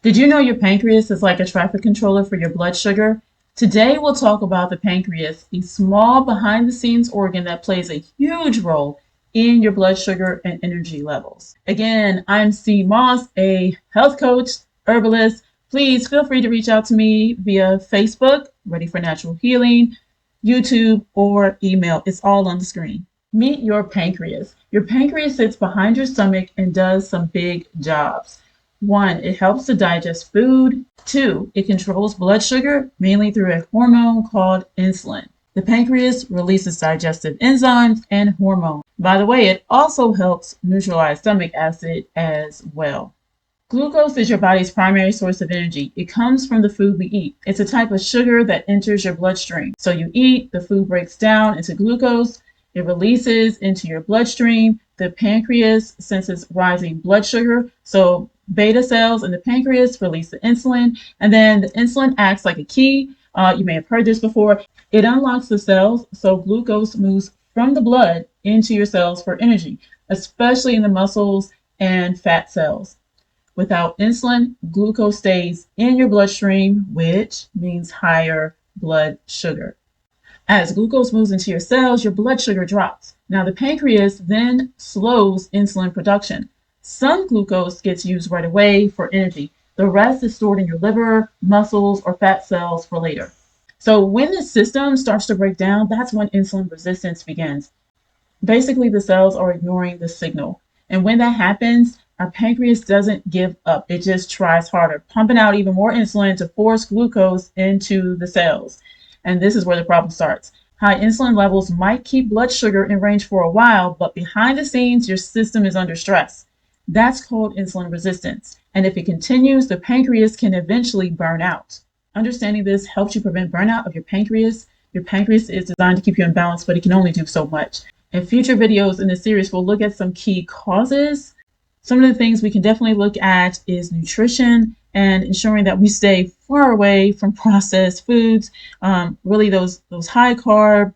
Did you know your pancreas is like a traffic controller for your blood sugar? Today we'll talk about the pancreas, a small behind the scenes organ that plays a huge role in your blood sugar and energy levels. Again, I'm C. Moss, a health coach, herbalist. Please feel free to reach out to me via Facebook, Ready for Natural Healing, YouTube, or email. It's all on the screen. Meet your pancreas. Your pancreas sits behind your stomach and does some big jobs. 1, it helps to digest food. 2, it controls blood sugar, mainly through a hormone called insulin. The pancreas releases digestive enzymes and hormones. By the way, it also helps neutralize stomach acid as well. Glucose is your body's primary source of energy. It comes from the food we eat. It's a type of sugar that enters your bloodstream. So you eat, the food breaks down into glucose, it releases into your bloodstream. The pancreas senses rising blood sugar. So beta cells in the pancreas release the insulin, and then the insulin acts like a key. You may have heard this before. It unlocks the cells, so glucose moves from the blood into your cells for energy, especially in the muscles and fat cells. Without insulin, glucose stays in your bloodstream, which means higher blood sugar. As glucose moves into your cells, your blood sugar drops. Now, the pancreas then slows insulin production. Some glucose gets used right away for energy. The rest is stored in your liver, muscles, or fat cells for later. So when the system starts to break down, that's when insulin resistance begins. Basically, the cells are ignoring the signal. And when that happens, our pancreas doesn't give up. It just tries harder, pumping out even more insulin to force glucose into the cells. And this is where the problem starts. High insulin levels might keep blood sugar in range for a while, but behind the scenes, your system is under stress. That's called insulin resistance. And if it continues, the pancreas can eventually burn out. Understanding this helps you prevent burnout of your pancreas. Your pancreas is designed to keep you in balance, but it can only do so much. In future videos in this series, we'll look at some key causes. Some of the things we can definitely look at is nutrition and ensuring that we stay far away from processed foods, really those high carb,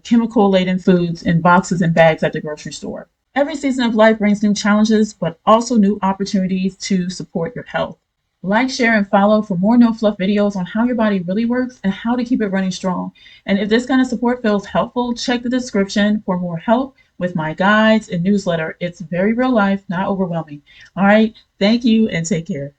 chemical laden foods in boxes and bags at the grocery store. Every season of life brings new challenges, but also new opportunities to support your health. Like, share, and follow for more no fluff videos on how your body really works and how to keep it running strong. And if this kind of support feels helpful, check the description for more help with my guides and newsletter. It's very real life, not overwhelming. All right. Thank you and take care.